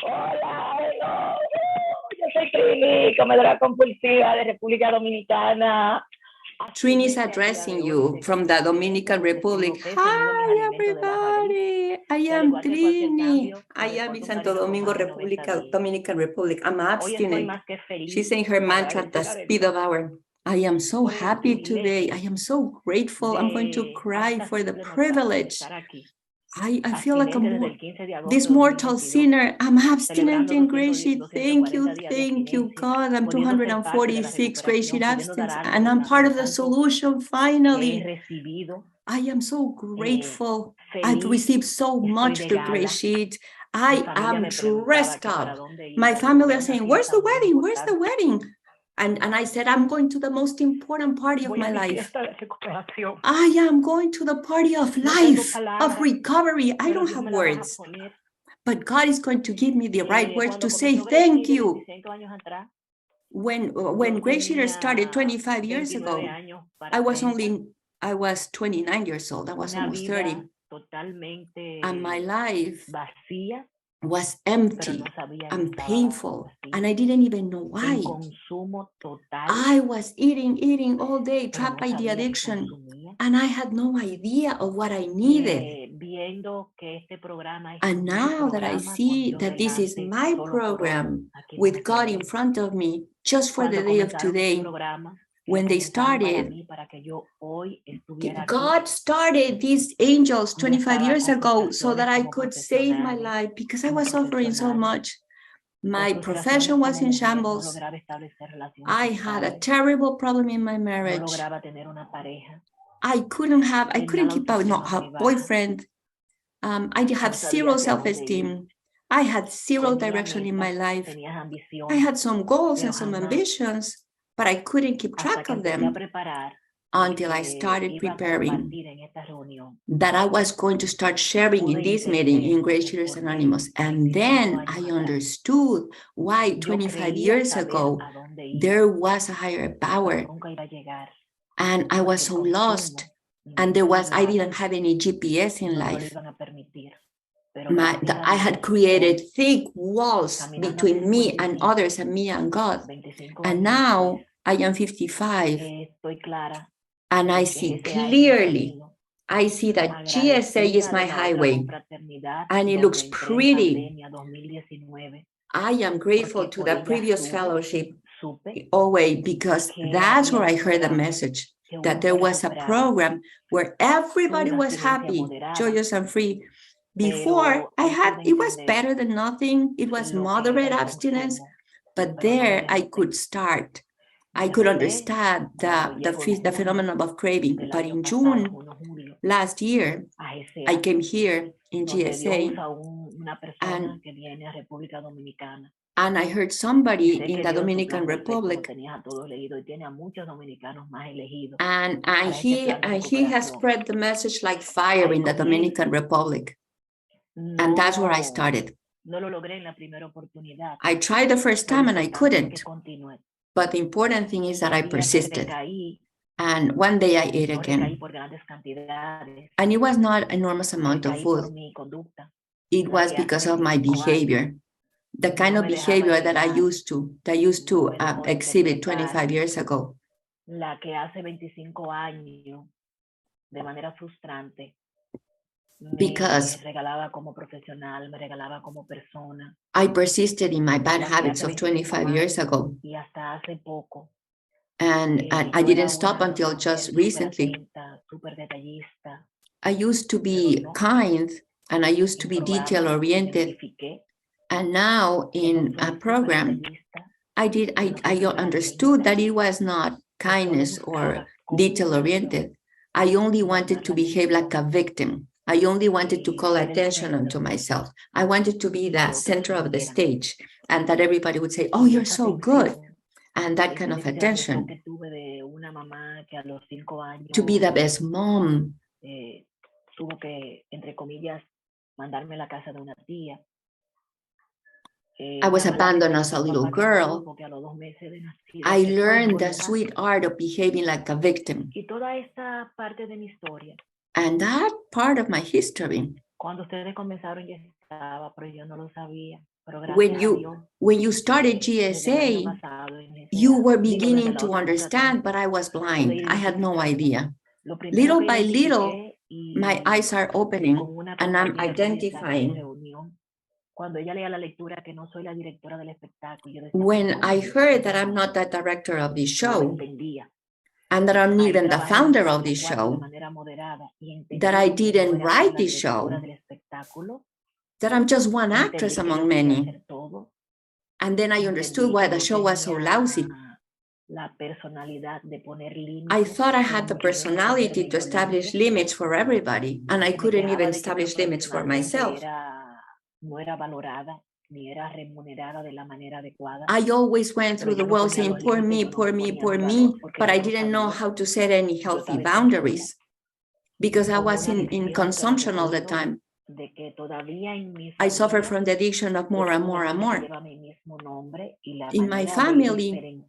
Hola, hello. Yo soy TRINI, comedora compulsiva de República Dominicana. TRINI is addressing you from the Dominican Republic. Hi, everybody. I am TRINI. I am in Santo Domingo, Dominican Republic. I'm abstinent. She's saying her mantra at the speed of our. I am so happy today. I am so grateful. I'm going to cry for the privilege. I feel like this mortal sinner. I'm abstinent in GreySheet. Thank you, God. I'm 246 GreySheet abstinence, and I'm part of the solution finally. I am so grateful. I've received so much through GreySheet. I am dressed up. My family are saying, "Where's the wedding? Where's the wedding?" And I said, I'm going to the most important party of my life. I am going to the party of life, of recovery. I don't have words, but God is going to give me the right words to say thank you. When GreySheeters started 25 years ago, I was 29 years old. I was almost 30. And my life was empty and painful, and I didn't even know why. I was eating all day, trapped by the addiction, and I had no idea of what I needed. And now that I see that this is my program with God in front of me, just for the day of today, when they started, God started these angels 25 years ago so that I could save my life because I was suffering so much. My profession was in shambles. I had a terrible problem in my marriage. I couldn't keep out, not have a boyfriend. I had zero self-esteem. I had zero direction in my life. I had some goals and some ambitions, but I couldn't keep track of them until I started preparing that I was going to start sharing in this meeting in GreySheeters Anónimos. And then I understood why 25 years ago there was a higher power. And I was so lost. And I didn't have any GPS in life. I had created thick walls between me and others and me and God. And now I am 55 and I see clearly. I see that GSA is my highway and it looks pretty. I am grateful to the previous fellowship always because that's where I heard the message that there was a program where everybody was happy, joyous and free. Before it was better than nothing. It was moderate abstinence, but there I could start. I could understand the phenomenon of craving. But in June last year, I came here in GSA and I heard somebody in the Dominican Republic, and he has spread the message like fire in the Dominican Republic. And that's where I started. I tried the first time and I couldn't. But the important thing is that I persisted. And one day I ate again. And it was not an enormous amount of food. It was because of my behavior. The kind of behavior that I used to exhibit 25 years ago. Because I persisted in my bad habits of 25 years ago. And I didn't stop until just recently. I used to be kind and I used to be detail-oriented. And now in a program, I understood that it was not kindness or detail-oriented. I only wanted to behave like a victim. I only wanted to call attention onto myself. I wanted to be the center of the stage and that everybody would say, oh, you're so good. And that kind of attention. To be the best mom. I was abandoned as a little girl. I learned the sweet art of behaving like a victim. And that part of my history, when you started GSA, you were beginning to understand, but I was blind. I had no idea. Little by little, my eyes are opening and I'm identifying. When I heard that I'm not the director of this show, and that I'm not even the founder of this show, that I didn't write this show, that I'm just one actress among many. And then I understood why the show was so lousy. I thought I had the personality to establish limits for everybody, and I couldn't even establish limits for myself. I always went through the world saying, poor me, poor me, poor me, but I didn't know how to set any healthy boundaries because I was in consumption all the time. I suffered from the addiction of more and more and more. In my family,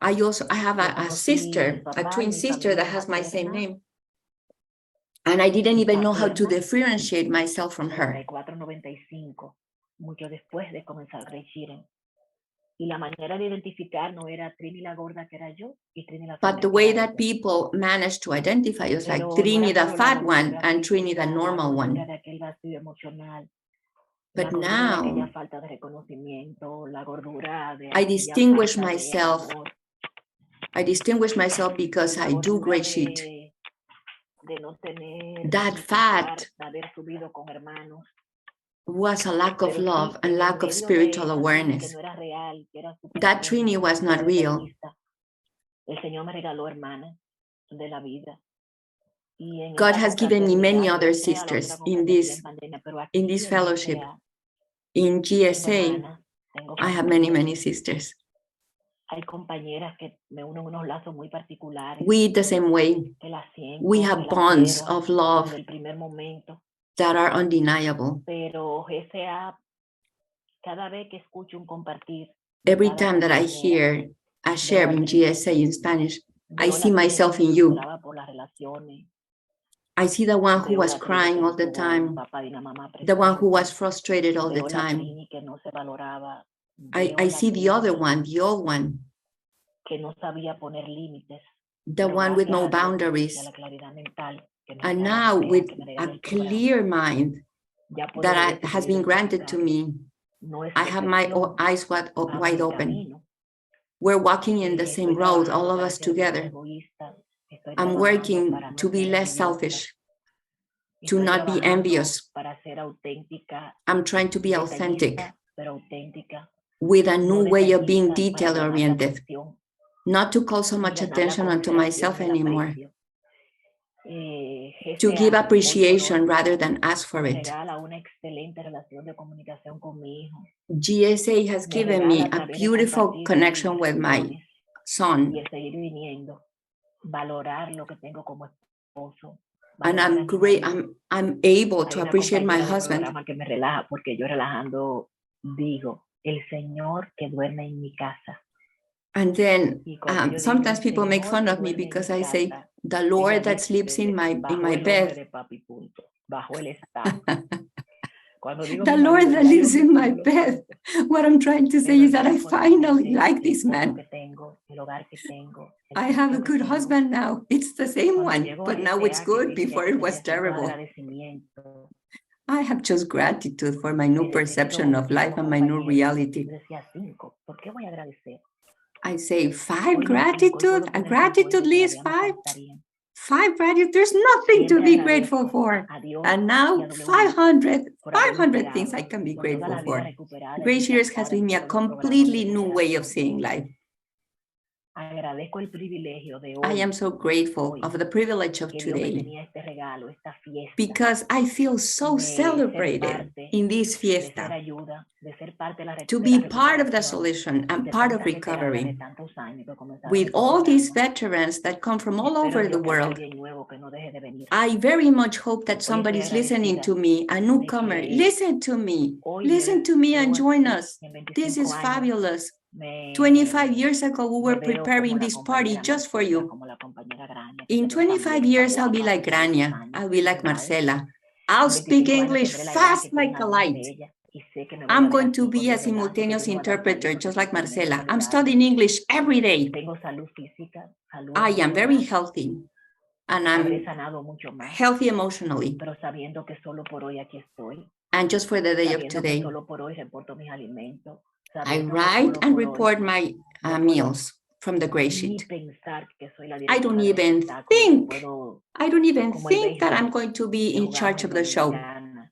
I have a sister, a twin sister that has my same name. And I didn't even know how to differentiate myself from her. But the way that people managed to identify us, like Trini the fat one and Trini the normal one. But now I distinguish myself. I distinguish myself because I do GreySheet. That fat was a lack of love and lack of spiritual awareness. That Trini was not real. God has given me many other sisters in this fellowship. In GSA, I have many, many sisters. We the same way. We have bonds of love that are undeniable. Every time that I hear a share in GSA in Spanish, I see myself in you. I see the one who was crying all the time, the one who was frustrated all the time. I see the other one, the old one, the one with no boundaries. And now with a clear mind that has been granted to me, I have my eyes wide open. We're walking in the same road, all of us together. I'm working to be less selfish, to not be envious. I'm trying to be authentic with a new way of being detail-oriented, not to call so much attention onto myself anymore, to give appreciation rather than ask for it. GSA has given me a beautiful connection with my son. And I'm able to appreciate my husband. And then sometimes people make fun of me because I say, the Lord that sleeps in my bed. The Lord that lives in my bed. What I'm trying to say is that I finally like this man. I have a good husband now. It's the same one, but now it's good. Before it was terrible. I have just gratitude for my new perception of life and my new reality. I say 5 gratitude, a gratitude list, 5 gratitude. There's nothing to be grateful for. And now 500 things I can be grateful for. GreySheeters has given me a completely new way of seeing life. I am so grateful of the privilege of today because I feel so celebrated in this fiesta to be part of the solution and part of recovery with all these veterans that come from all over the world. I very much hope that somebody's listening to me, a newcomer. Listen to me and join us. This is fabulous. 25 years ago, we were preparing this party just for you. In 25 years, I'll be like Grania. I'll be like Marcela. I'll speak 25 años English tendré la idea fast que tengo like a una voz light. bella y sé que me voy a I'm ver going to así con be a Dios delante, simultaneous tengo hasta interpreter, salud, just like sexualmente Marcela. I'm saludable, studying English every day. tengo salud física, salud I am very emocional, healthy, and habré I'm sanado mucho más, healthy emotionally. pero sabiendo que solo por hoy aquí estoy, And just for the day of sabiendo que today, solo por hoy reporto mis alimentos, I sabiendo que write solo and por hoy report my no puedo meals from the ni GreySheet. pensar que soy la I don't directora de este even espectáculo, que think, puedo, I don't even como el think that I'm béisbol, going to be que in jugamos charge en of the show. Dominicana,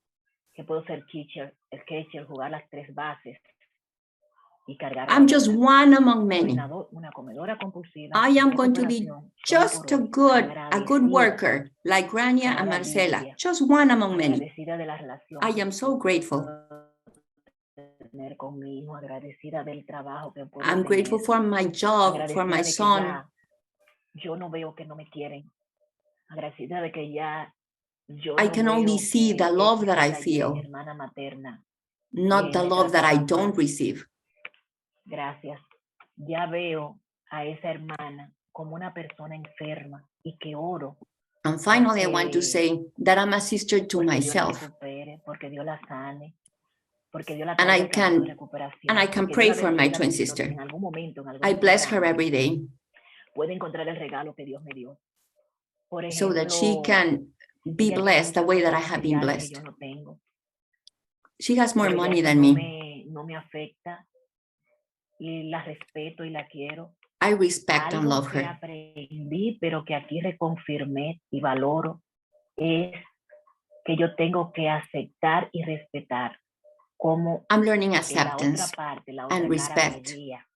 que puedo ser catcher, jugar las 3 bases y cargar la I'm just bola. one among Soy many. una comedora compulsiva I de am going to be recuperación, solo just por a hoy, good agradecida worker like Grania con and cada Marcela, día, just one among many. agradecida de la relación I que am so grateful. puedo tener con mi hijo, agradecida del trabajo que puedo I'm grateful tener, for my job, for agradecida my de que son. ya yo no veo que no me quieren, agradecida de que ya yo I no can only veo see the que love that I esta ya es mi feel, hermana materna, not que the me love that I trataba don't mal. receive. Gracias. Ya veo a esa hermana como una persona enferma y que oro. And finally, I want to say that I'm a sister to Porque Dios la myself. recupere, porque Dios la sane, porque Dios la And traiga al camino de recuperación. I can porque pray Dios la for my bendiga twin mucho, que sister. en algún momento, en algún I bless her programa, every day puede encontrar el regalo que Dios me dio. Por so ejemplo, that she can be ella tiene blessed the muchas way that I cosas have been materiales que blessed. yo no tengo. She has more Pero ya money eso than me. no me afecta y la respeto y la quiero. I respect and Algo love que her. aprendí, pero que aquí reconfirmé y valoro, es que yo tengo que aceptar y respetar como I'm learning la otra acceptance parte, la otra and cara respect. me vea.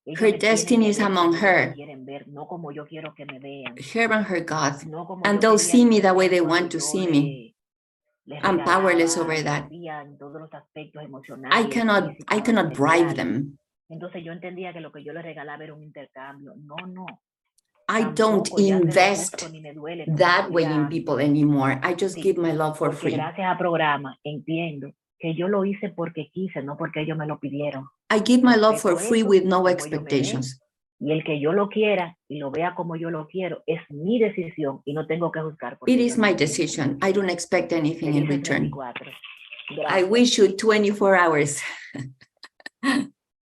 Ellos Her me tienen destiny que is ver among como ellos me her, quieren ver, no como yo quiero que me vean, her and her God. no como And yo they'll quería see que me me the way they vean cuando want to yo see me. les I'm powerless regalaba, over les that. hacía en todos los aspectos I emocionales, cannot físicos, bribe materiales. them. Entonces yo entendía que lo que yo les regalaba era un intercambio. No. I don't Tampoco ya se lo invest busco ni me duele como that way hacía in antes. people anymore. I just Sí, give my love for porque free. gracias a programa entiendo que yo lo hice porque quise, no porque ellos me lo pidieron. I give my love for Respeto free eso, with no como ellos me ven, expectations. y el que yo lo quiera y lo vea como yo lo quiero es mi decisión y no tengo que juzgar. It Porque is my decision. I don't expect anything in Felices return. 24. I Gracias. wish you 24 hours.